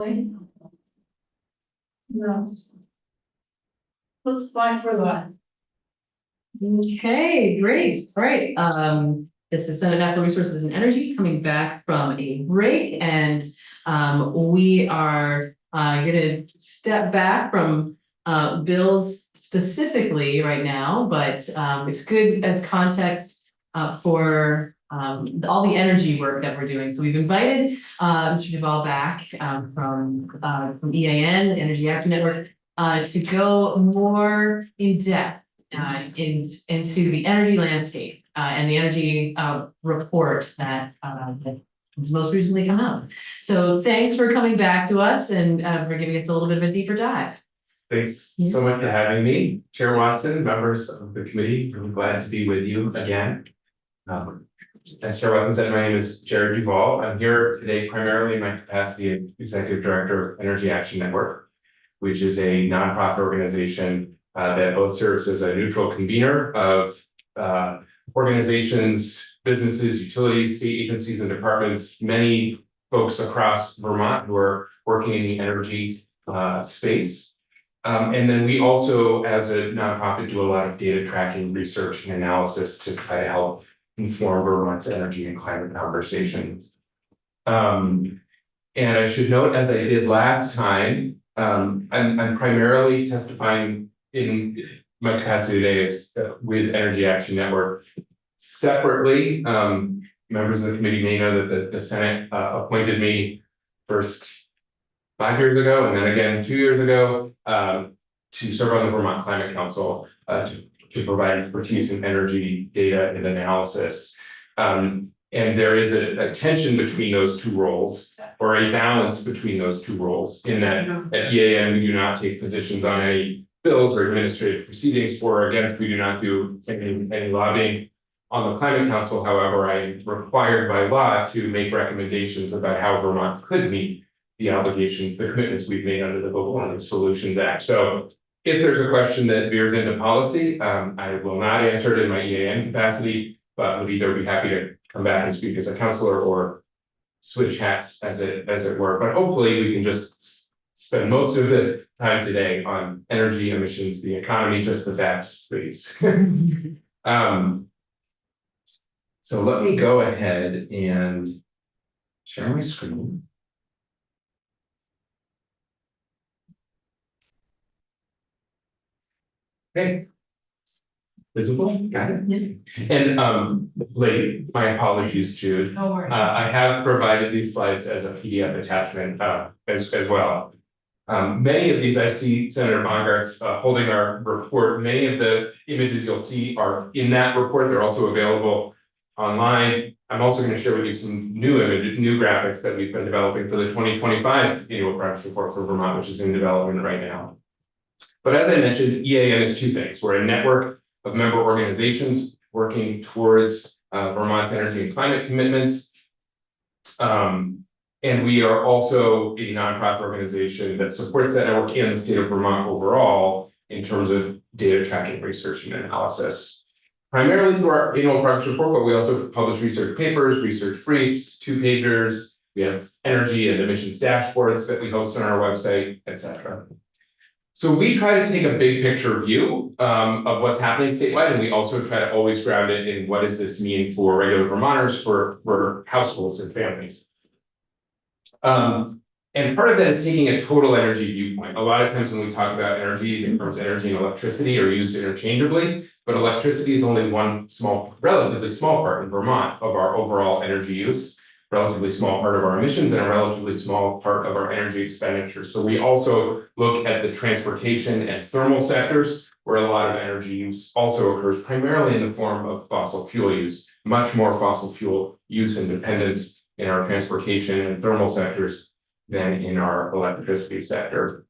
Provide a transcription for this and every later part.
No. Looks fine for that. Okay, great. All right. This is Senate Natural Resources and Energy coming back from a break, and we are going to step back from bills specifically right now, but it's good as context for all the energy work that we're doing. So we've invited Mr. Duvall back from EAN, the Energy Action Network, to go more in depth into the energy landscape and the energy report that has most recently come out. So thanks for coming back to us and for giving us a little bit of a deeper dive. Thanks so much for having me, Chair Watson, members of the committee. I'm glad to be with you again. As Chair Watson said, my name is Jared Duvall. I'm here today primarily in my capacity as Executive Director of Energy Action Network, which is a nonprofit organization that both serves as a neutral convener of organizations, businesses, utilities, state agencies, and departments, many folks across Vermont who are working in the energy space. And then we also, as a nonprofit, do a lot of data tracking, research, and analysis to try to help inform Vermont's energy and climate conversations. And I should note, as I did last time, I'm primarily testifying in my capacity today is with Energy Action Network. Separately, members of the committee may know that the Senate appointed me first 5 years ago and then again 2 years ago to serve on the Vermont Climate Council to provide expertise in energy data and analysis. And there is a tension between those two roles, or a balance between those two roles, in that at EAN we do not take positions on any bills or administrative proceedings for or against. We do not do any lobbying on the Climate Council. However, I am required by law to make recommendations about how Vermont could meet the obligations, the commitments we've made under the Global Warming Solutions Act. So if there's a question that veers into policy, I will not answer it in my EAN capacity, but would either be happy to come back and speak as a counselor or switch hats as it were. But hopefully we can just spend most of the time today on energy, emissions, the economy, just the facts, please. So let me go ahead and share my screen. Okay. Visible? Got it. Yeah. And late, my apologies, Jude. No worries. I have provided these slides as a PDF attachment as well. Many of these I see Senator Bongart's holding our report. Many of the images you'll see are in that report. They're also available online. I'm also going to share with you some new images, new graphics that we've been developing for the 2025 annual progress report for Vermont, which is in development right now. But as I mentioned, EAN is two things. We're a network of member organizations working towards Vermont's energy and climate commitments. And we are also a nonprofit organization that supports that network in the state of Vermont overall in terms of data tracking, research, and analysis. Primarily through our annual progress report, but we also publish research papers, research briefs, 2-pagers. We have energy and emissions dashboards that we host on our website, etc. So we try to take a big picture view of what's happening statewide, and we also try to always ground it in what does this mean for regular Vermonters, for households and families. And part of that is taking a total energy viewpoint. A lot of times when we talk about energy, in terms of energy and electricity are used interchangeably, but electricity is only one relatively small part in Vermont of our overall energy use, relatively small part of our emissions, and a relatively small part of our energy expenditures. So we also look at the transportation and thermal sectors, where a lot of energy use also occurs, primarily in the form of fossil fuel use, much more fossil fuel use and dependence in our transportation and thermal sectors than in our electricity sector.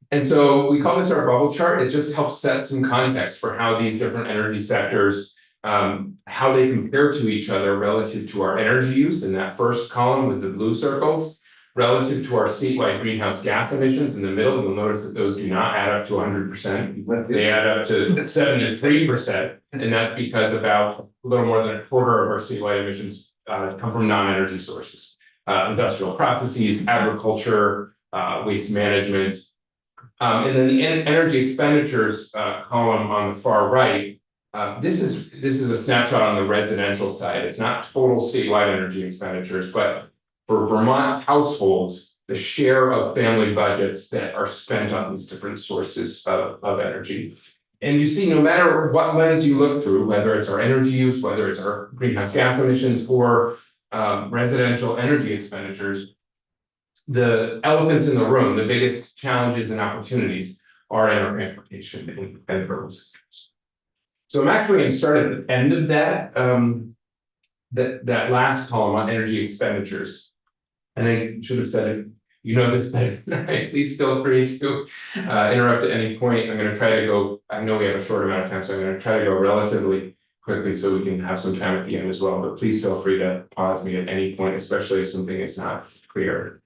And so we call this our bubble chart. It just helps set some context for how these different energy sectors, how they compare to each other relative to our energy use in that first column with the blue circles, relative to our statewide greenhouse gas emissions in the middle. You'll notice that those do not add up to 100%. They add up to 73%. And that's because about a little more than a quarter of our statewide emissions come from non-energy sources. industrial processes, agriculture, waste management. And then the energy expenditures column on the far right, this is a snapshot on the residential side. It's not total statewide energy expenditures, but for Vermont households, the share of family budgets that are spent on these different sources of energy. And you see, no matter what lens you look through, whether it's our energy use, whether it's our greenhouse gas emissions, or residential energy expenditures, the elephants in the room, the biggest challenges and opportunities are in our transportation and urban systems. So I'm actually going to start at the end of that, that last column on energy expenditures. And I should have said it, you know this better than I, please feel free to interrupt at any point. I'm going to try to go, I know we have a short amount of time, so I'm going to try to go relatively quickly so we can have some time at the end as well, but please feel free to pause me at any point, especially if something is not clear.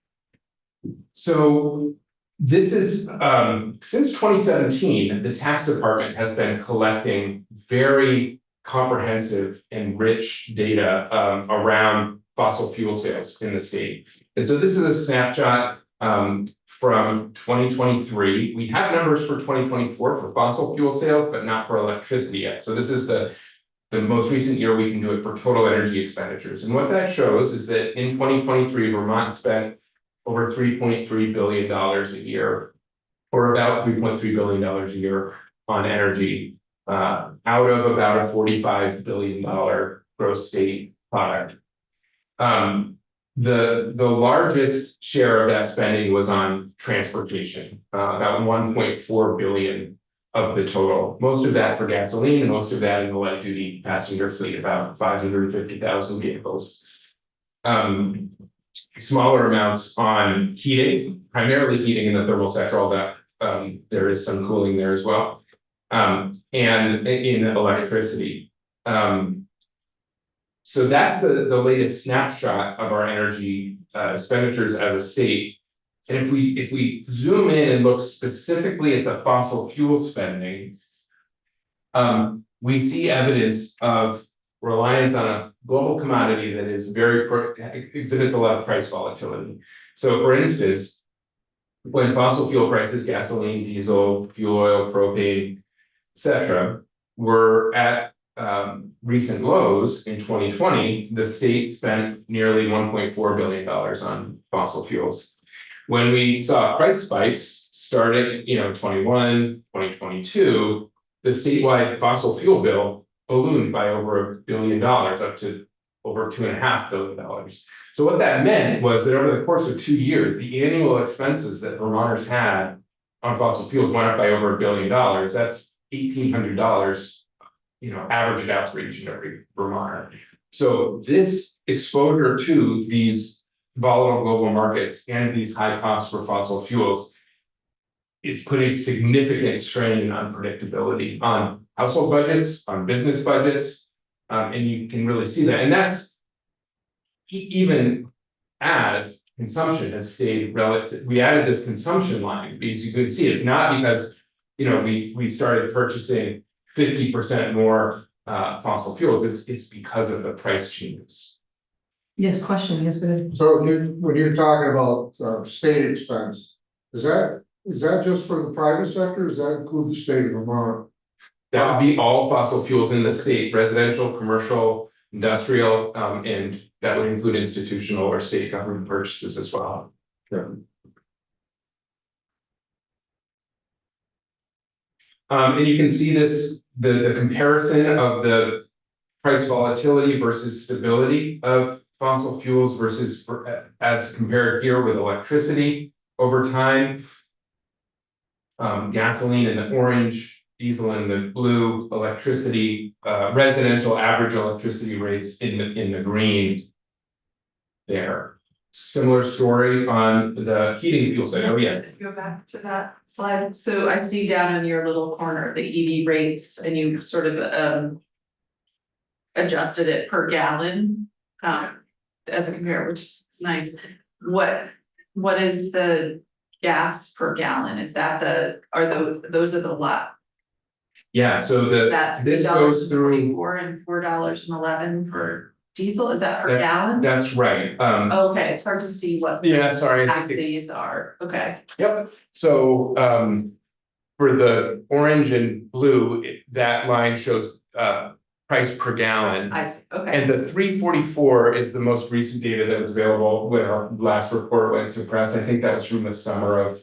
So this is, since 2017, the tax department has been collecting very comprehensive and rich data around fossil fuel sales in the state. And so this is a snapshot from 2023. We have numbers for 2024 for fossil fuel sales, but not for electricity yet. So this is the most recent year we can do it for total energy expenditures. And what that shows is that in 2023, Vermont spent over $3.3 billion a year, or about $3.3 billion a year on energy, out of about a $45 billion gross state product. The largest share of that spending was on transportation, about 1.4 billion of the total. Most of that for gasoline, and most of that in the light duty passenger fleet, about 550,000 vehicles. Smaller amounts on heating, primarily heating in the thermal sector, although there is some cooling there as well, and in electricity. So that's the latest snapshot of our energy expenditures as a state. And if we zoom in and look specifically at the fossil fuel spending, we see evidence of reliance on a global commodity that is exhibits a lot of price volatility. So for instance, when fossil fuel prices, gasoline, diesel, fuel oil, propane, etc., were at recent lows in 2020, the state spent nearly $1.4 billion on fossil fuels. When we saw price spikes starting, 21, 2022, the statewide fossil fuel bill ballooned by over $1 billion, up to over $2.5 billion. So what that meant was that over the course of 2 years, the annual expenses that Vermonters had on fossil fuels went up by over $1 billion. That's $1,800, averaged out for each and every Vermonter. So this exposure to these volatile global markets and these high costs for fossil fuels is putting significant strain and unpredictability on household budgets, on business budgets, and you can really see that. And that's even as consumption has stayed relative. We added this consumption line because you could see it's not because we started purchasing 50% more fossil fuels. It's because of the price changes. Yes, question, yes, good. So when you're talking about state expense, is that just for the private sector, or does that include the state of Vermont? That would be all fossil fuels in the state, residential, commercial, industrial, and that would include institutional or state government purchases as well. Yeah. And you can see this, the comparison of the price volatility versus stability of fossil fuels versus as compared here with electricity over time. Gasoline in the orange, diesel in the blue, electricity, residential average electricity rates in the green there. Similar story on the heating fuel side. Oh, yes. Go back to that slide. So I see down in your little corner, the EV rates, and you sort of adjusted it per gallon as a compare, which is nice. What is the gas per gallon? Is that those are the lot? Yeah, so this goes through $4 and $4.11 for diesel, is that per That- gallon? That's right, Okay, it's hard to see what the yeah, sorry. I think it- taxes are, okay, Yep, so, for the orange and blue, that line shows, price per gallon. I see, okay, And the 344 is the most recent data that was available when our last report went to press. I think that was from the summer of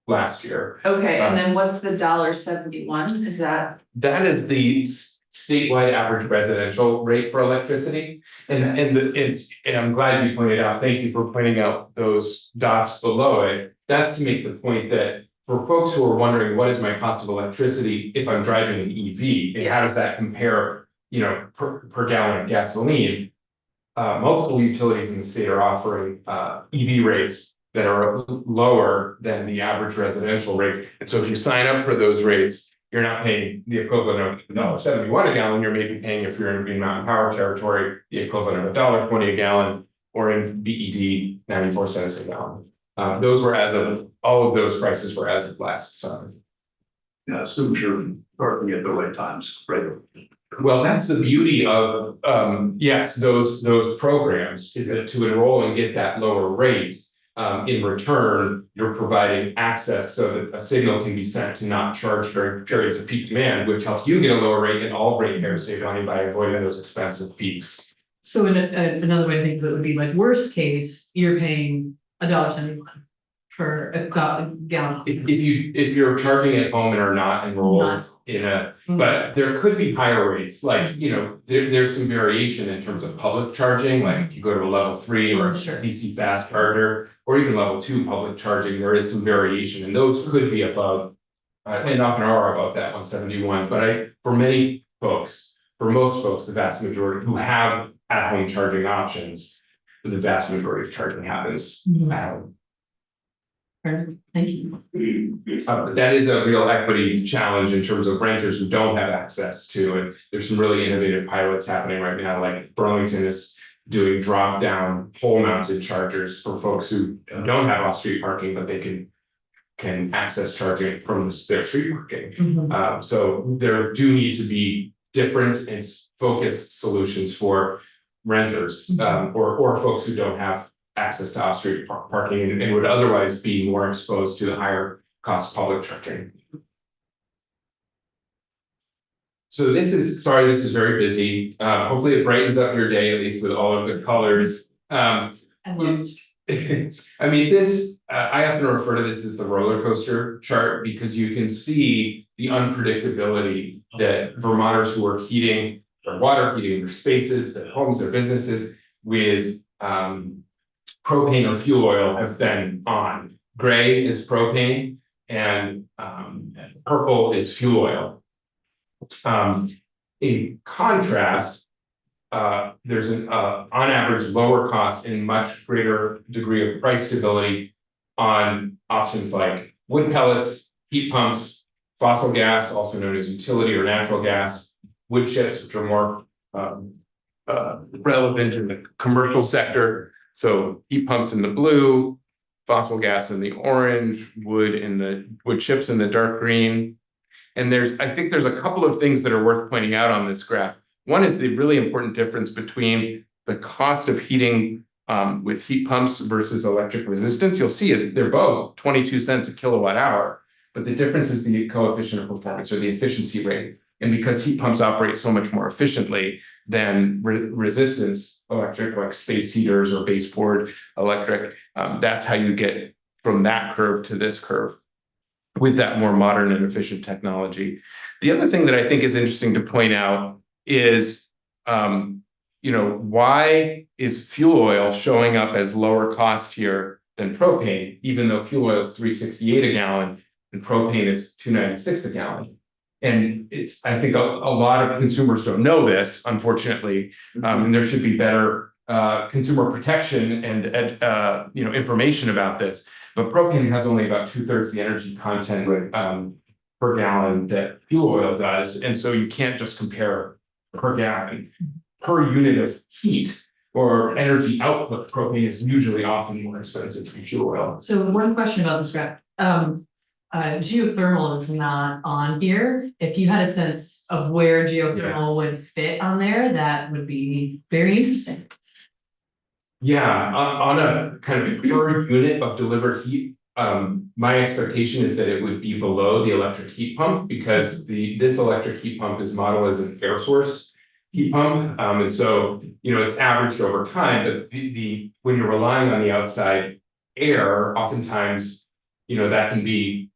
last year. okay, and then what's the $1.71, is that? That is the statewide average residential rate for electricity. And I'm glad you pointed out, thank you for pointing out those dots below it. That's to make the point that for folks who are wondering, what is my cost of electricity if I'm driving an EV? And how does that compare, per gallon of gasoline? Multiple utilities in the state are offering EV rates that are lower than the average residential rate. And so if you sign up for those rates, you're not paying the equivalent of $1.71 a gallon. You're maybe paying, if you're in Green Mountain Power territory, the equivalent of $1.20 a gallon, or in BED, 94 cents a gallon. Those were all of those prices were as of last summer. Yeah, assume you're parking at the right times, right? Well, that's the beauty of, yes, those programs, is that to enroll and get that lower rate. In return, you're providing access so that a signal can be sent to not charge during periods of peak demand, which helps you get a lower rate, and all ratepayers save money by avoiding those expensive peaks. So another way to think of it would be like, worst case, you're paying $1.71 per a gallon. If you're charging at home and are not enrolled in a, but there could be higher rates, like, there's some variation in terms of public charging, like if you go to a level 3 or a Sure. DC fast charger, or even level 2 public charging, there is some variation, and those could be above, and often are above that 171, but for many folks, for most folks, the vast majority who have at-home charging options, the vast majority of charging happens at home. Perfect. Thank you. But that is a real equity challenge in terms of renters who don't have access to it. There's some really innovative pilots happening right now, like Burlington is doing drop-down pole-mounted chargers for folks who don't have off-street parking, but they can access charging from their street parking. So there do need to be different and focused solutions for renters, or folks who don't have access to off-street parking and would otherwise be more exposed to the higher cost public charging. So this is very busy. Hopefully it brightens up your day, at least with all of the colors. I love I mean, this, I often refer to this as the roller coaster chart, because you can see the unpredictability that Vermonters who are heating their water, heating their spaces, their homes, their businesses with propane or fuel oil have been on. Gray is propane and purple is fuel oil. In contrast, there's an on average lower cost and much greater degree of price stability on options like wood pellets, heat pumps, fossil gas, also known as utility or natural gas, wood chips, which are more relevant in the commercial sector. So heat pumps in the blue, fossil gas in the orange, wood chips in the dark green. And I think there's a couple of things that are worth pointing out on this graph. One is the really important difference between the cost of heating with heat pumps versus electric resistance. You'll see they're both 22 cents a kilowatt hour, but the difference is the coefficient of performance, or the efficiency rate. And because heat pumps operate so much more efficiently than resistance electric, like space heaters or baseboard electric, that's how you get from that curve to this curve with that more modern and efficient technology. The other thing that I think is interesting to point out is, why is fuel oil showing up as lower cost here than propane, even though fuel oil is $3.68 a gallon and propane is $2.96 a gallon? And I think a lot of consumers don't know this, unfortunately, and there should be better consumer protection and information about this. But propane has only about 2/3 the energy content per gallon that fuel oil does, and so you can't just compare per gallon. Per unit of heat or energy output, propane is usually often more expensive than fuel oil. So one question about this graph. geothermal is not on here. If you had a sense of where geothermal would fit on there, that would be very interesting. Yeah, on a kind of per unit of delivered heat, my expectation is that it would be below the electric heat pump because this electric heat pump is modeled as an air source heat pump. And so, it's averaged over time, but when you're relying on the outside air, oftentimes, that can be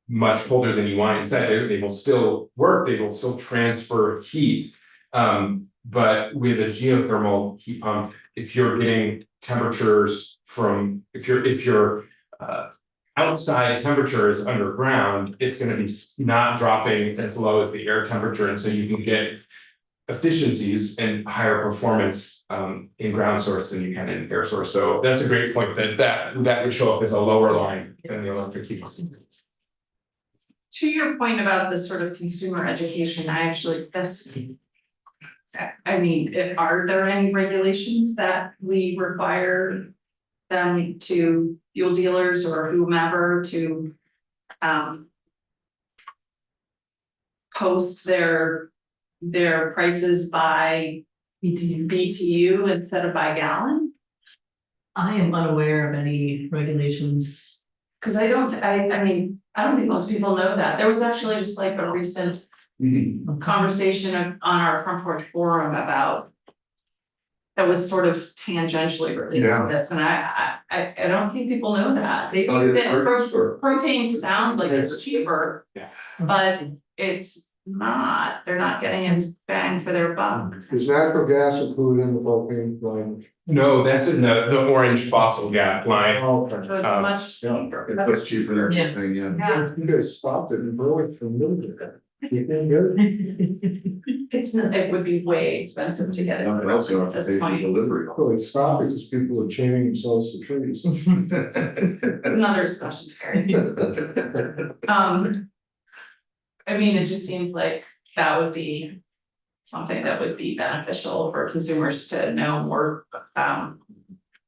much colder than you want inside. They will still work, they will still transfer heat. But with a geothermal heat pump, if you're getting temperatures from, if your outside temperature is underground, it's gonna be not dropping as low as the air temperature, and so you can get efficiencies and higher performance in ground source than you can in air source. So that's a great point that would show up as a lower line than the electric heat pump. To your point about the sort of consumer education, I mean, are there any regulations that we require them to fuel dealers or whomever to post their prices by BTU instead of by gallon? I am unaware of any regulations. Cause I mean, I don't think most people know that. There was actually just like a recent conversation on our front porch forum about. That was sort of tangentially related to this, and I don't think people know that. They think that propane sounds like it's cheaper. Yeah. But it's not, they're not getting as bang for their buck. Is natural gas included in the propane line? No, that's in the orange fossil gas line. Oh, okay. So it's much cheaper. It's much cheaper than Yeah. everything, yeah. Yeah. You guys stopped it and brought it from Middleton. You didn't get it? It would be way expensive to get it Nothing else you have at to this pay for point. delivery. Well, they stopped it because people are chaining themselves to trees. Another discussion, Terry. I mean, it just seems like that would be something that would be beneficial for consumers to know more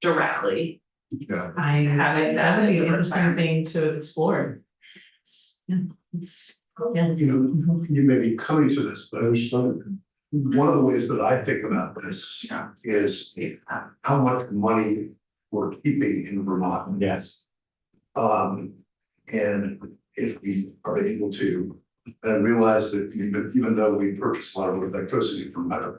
directly. Yeah. That would be an interesting thing to explore. Yeah, You may be coming to this, but one of the ways that I think about this is how much money we're keeping in Vermont. Yes. And if we are able to, and I realize that even though we purchase a lot of electricity from other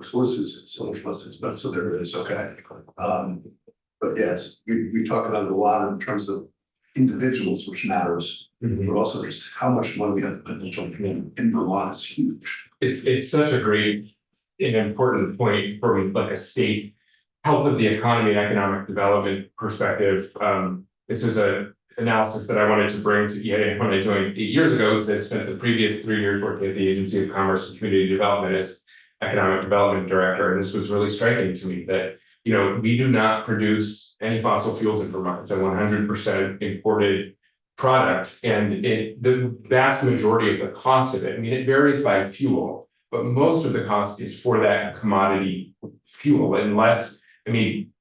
sources, it's so much less expensive there it is, okay. But yes, we talk about it a lot in terms of individuals, which matters, but also just how much money we have in Vermont is huge. It's such a great and important point from like a state health of the economy and economic development perspective. This is a analysis that I wanted to bring to EA when I joined 8 years ago, because I spent the previous 3 years working at the Agency of Commerce and Community Development as economic development director, and this was really striking to me that we do not produce any fossil fuels in Vermont. It's a 100% imported product, and the vast majority of the cost of it, I mean, it varies by fuel, but most of the cost is for that commodity fuel, unless, I mean,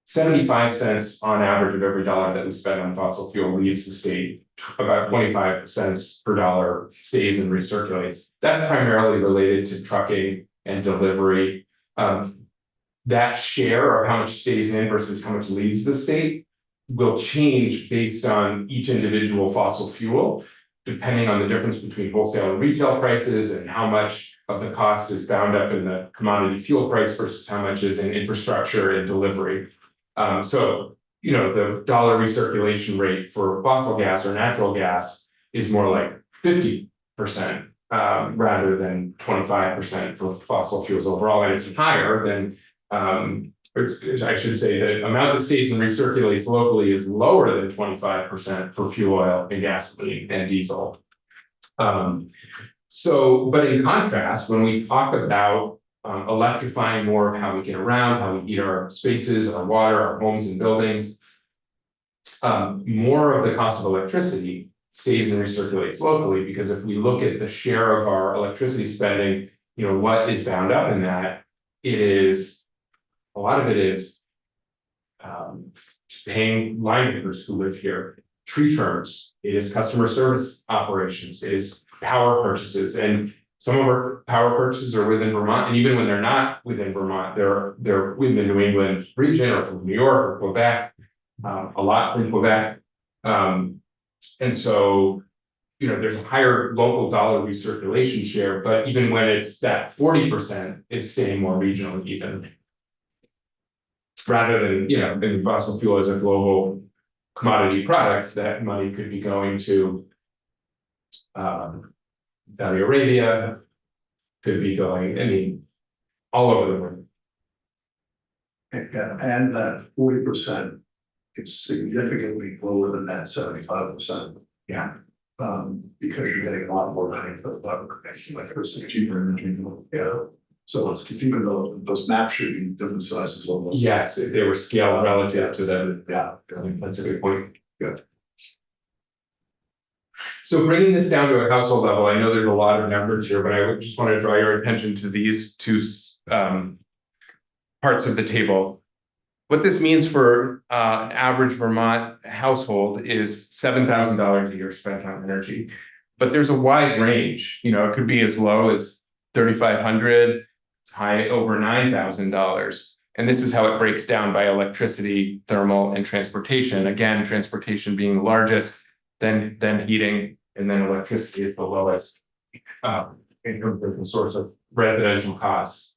75 cents on average of every dollar that we spend on fossil fuel leaves the state. About 25 cents per dollar stays and recirculates. That's primarily related to trucking and delivery. That share of how much stays in versus how much leaves the state will change based on each individual fossil fuel, depending on the difference between wholesale and retail prices and how much of the cost is bound up in the commodity fuel price versus how much is in infrastructure and delivery. So, the dollar recirculation rate for fossil gas or natural gas is more like 50%, rather than 25% for fossil fuels overall, and it's higher than, I should say the amount that stays and recirculates locally is lower than 25% for fuel oil and gasoline and diesel. But in contrast, when we talk about electrifying more of how we get around, how we heat our spaces, our water, our homes and buildings, more of the cost of electricity stays and recirculates locally, because if we look at the share of our electricity spending, what is bound up in that, a lot of it is paying line members who live here, tree trimmers, it is customer service operations, it is power purchases, and some of our power purchases are within Vermont, and even when they're not within Vermont, they're within the New England region or from New York or Quebec, a lot from Quebec. And so, you know, there's a higher local dollar recirculation share, but even when it's that 40%, it's staying more regional even. Rather than, you know, in fossil fuel as a global commodity product, that money could be going to Saudi Arabia, could be going, I mean, all over the world. And that 40% is significantly lower than that 75%. Yeah. Because you're getting a lot more bang for the buck, like it's cheaper energy. Yeah. So it's even though those maps should be different sizes almost. Yes, if they were scaled relative to the, Yeah. that's a good point. Good. So bringing this down to a household level, I know there's a lot of numbers here, but I would just want to draw your attention to these two parts of the table. What this means for an average Vermont household is $7,000 a year spent on energy. But there's a wide range, you know, it could be as low as $3,500, it's high over $9,000. And this is how it breaks down by electricity, thermal, and transportation. Again, transportation being the largest, then heating, and then electricity is the lowest in terms of the source of residential costs.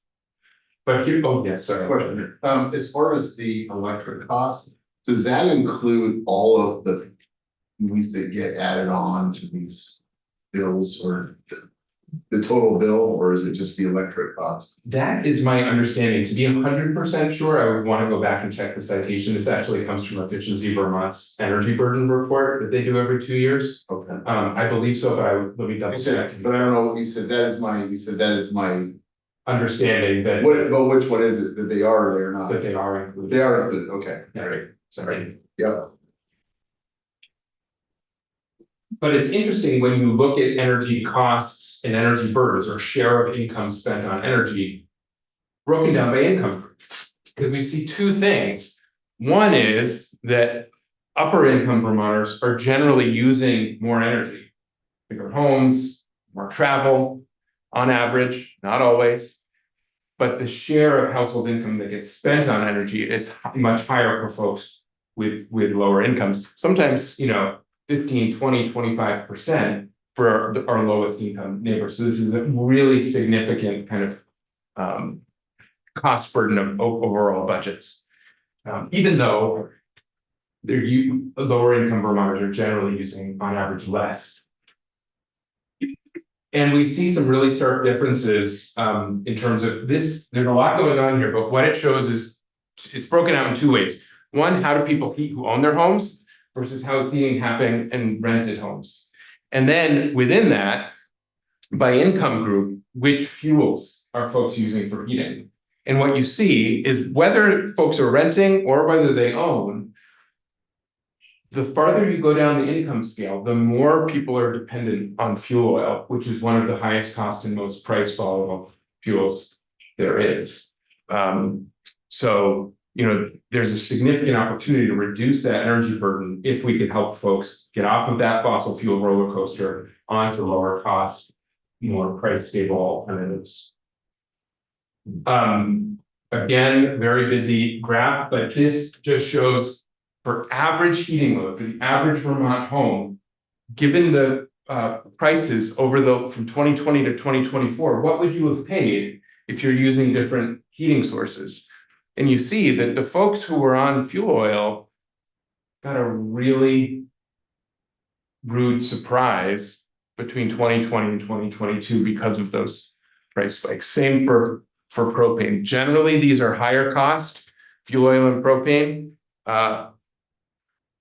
But here, oh yes, sorry. Question. As far as the electric cost, does that include all of the fees that get added on to these bills, or the total bill, or is it just the electric cost? That is my understanding. To be 100% sure, I would want to go back and check the citation. This actually comes from Efficiency Vermont's energy burden report that they do every 2 years. Okay. I believe so, but let me double check. But I don't know what you said. You said that is my Understanding that but which one is it, that they are or they're not? that they are included. They are included, okay. Yeah, right. Sorry. Yep. But it's interesting when you look at energy costs and energy burdens or share of income spent on energy broken down by income group. Because we see two things. One is that upper income Vermonters are generally using more energy, bigger homes, more travel on average, not always. But the share of household income that gets spent on energy is much higher for folks with lower incomes. Sometimes, you know, 15, 20, 25% for our lowest income neighbors. So this is a really significant kind of cost burden of overall budgets. Even though lower income Vermonters are generally using on average less. And we see some really stark differences in terms of this. There's a lot going on here, but what it shows is it's broken out in two ways. One, how do people heat who own their homes versus how's heating happening in rented homes? And then within that, by income group, which fuels are folks using for heating? And what you see is whether folks are renting or whether they own, the farther you go down the income scale, the more people are dependent on fuel oil, which is one of the highest cost and most price volatile fuels there is. So, you know, there's a significant opportunity to reduce that energy burden if we could help folks get off of that fossil fuel roller coaster onto lower cost, more price stable alternatives. Again, very busy graph, but this just shows for average heating load, for the average Vermont home, given the prices over from 2020 to 2024, what would you have paid if you're using different heating sources? And you see that the folks who were on fuel oil got a really rude surprise between 2020 and 2022 because of those price spikes. Same for propane. Generally, these are higher cost, fuel oil and propane.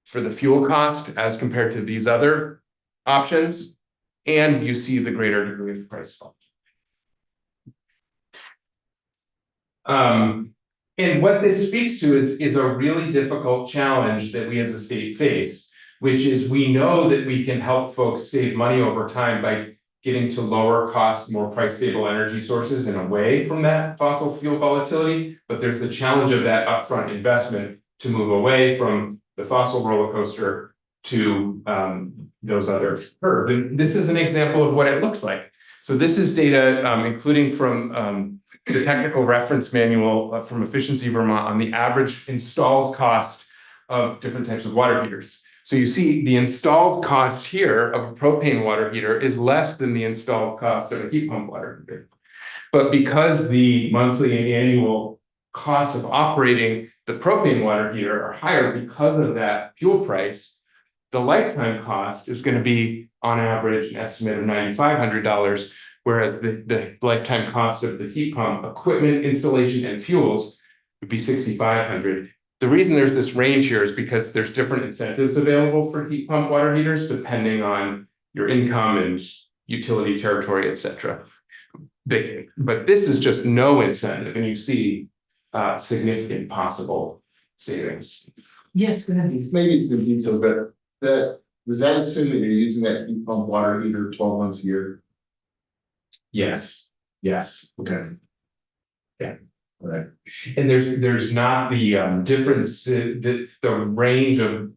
For the fuel cost as compared to these other options, and you see the greater degree of price fall. And what this speaks to is a really difficult challenge that we as a state face, which is we know that we can help folks save money over time by getting to lower cost, more price stable energy sources and away from that fossil fuel volatility, but there's the challenge of that upfront investment to move away from the fossil roller coaster to those other curves. And this is an example of what it looks like. So this is data including from the technical reference manual from Efficiency Vermont on the average installed cost of different types of water heaters. So you see the installed cost here of a propane water heater is less than the installed cost of a heat pump water heater. But because the monthly and annual costs of operating the propane water heater are higher because of that fuel price, the lifetime cost is going to be on average an estimate of $9,500, whereas the lifetime cost of the heat pump equipment, installation, and fuels would be $6,500. The reason there's this range here is because there's different incentives available for heat pump water heaters depending on your income and utility territory, et cetera. But this is just no incentive, and you see significant possible savings. Yes, go ahead. Maybe it's the details, but does that assume that you're using that heat pump water heater 12 months a year? Yes, yes. Okay. Yeah. All right. And there's not the difference, the range of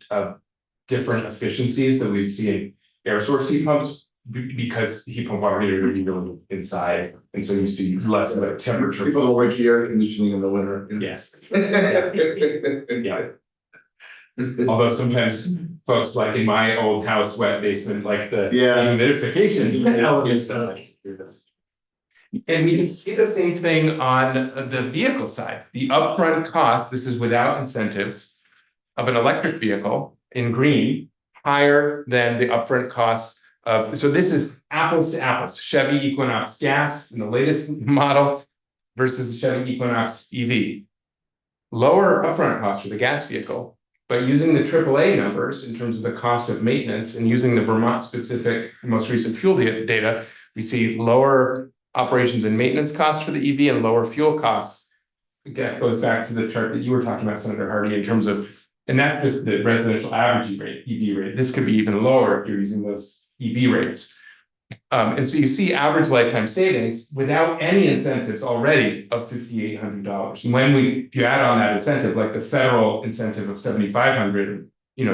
different efficiencies that we'd see in air source heat pumps because heat pump water heater are usually inside, and so you see less of a temperature. People don't like the air conditioning in the winter. Yes. Yeah. Although sometimes folks like in my old house wet basement, like the humidification elements of it. And we can see the same thing on the vehicle side. The upfront cost, this is without incentives, of an electric vehicle in green, higher than the upfront cost of, so this is apples to apples, Chevy Equinox gas in the latest model versus the Chevy Equinox EV. Lower upfront cost for the gas vehicle, but using the AAA numbers in terms of the cost of maintenance and using the Vermont specific most recent fuel data, we see lower operations and maintenance costs for the EV and lower fuel costs. That goes back to the chart that you were talking about, Senator Hardy, in terms of, and that's just the residential average rate, EV rate. This could be even lower if you're using those EV rates. And so you see average lifetime savings without any incentives already of $5,800. And when if you add on that incentive, like the federal incentive of $7,500,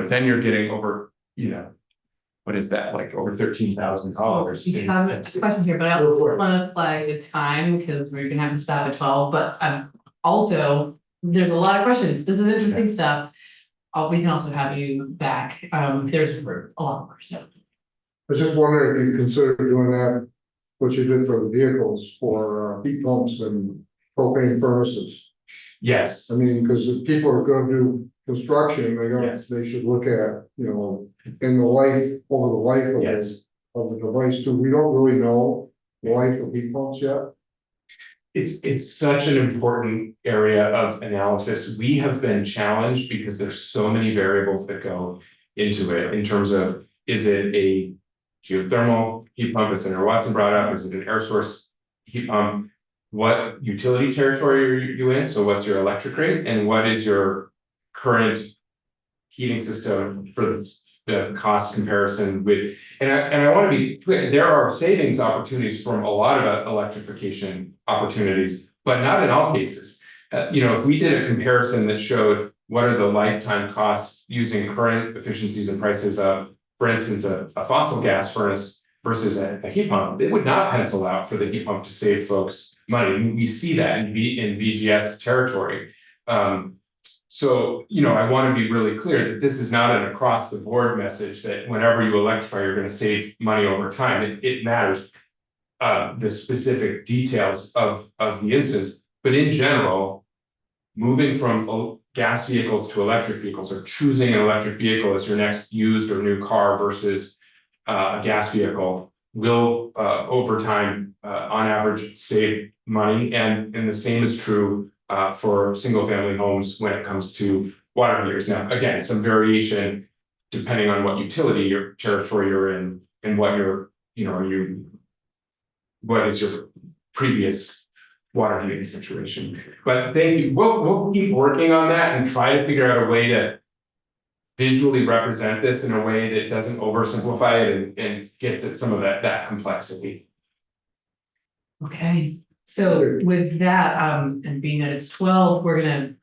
then you're getting over, what is that, like over $13,000? You have questions here, but I also want to flag the time because we're gonna have to stop at 12, but also, there's a lot of questions. This is interesting stuff. We can also have you back. There's a lot more stuff. I was just wondering if you consider doing that, what you did for the vehicles for heat pumps and propane furnaces. Yes. I mean, because if people are gonna do construction, Yes. they should look at, in the life, over the life of Yes. of the device too. We don't really know the life of heat pumps yet. It's such an important area of analysis. We have been challenged because there's so many variables that go into it in terms of, is it a geothermal heat pump, as Senator Watson brought up, is it an air source heat pump? What utility territory are you in? So what's your electric rate and what is your current heating system for the cost comparison with, and I want to be clear, there are savings opportunities from a lot of electrification opportunities, but not in all cases. If we did a comparison that showed what are the lifetime costs using current efficiencies and prices of, for instance, a fossil gas furnace versus a heat pump, it would not pencil out for the heat pump to save folks money. We see that in VGS territory. So, I want to be really clear that this is not an across the board message that whenever you electrify, you're going to save money over time. It matters the specific details of the instance, but in general, moving from gas vehicles to electric vehicles or choosing an electric vehicle as your next used or new car versus a gas vehicle will over time on average save money, and the same is true for single family homes when it comes to water heaters. Now, again, some variation depending on what utility your territory you're in and what what is your previous water heating situation. But thank you. We'll keep working on that and try to figure out a way to visually represent this in a way that doesn't oversimplify it and gets at some of that complexity. Okay, so with that, and being that it's 12, we're gonna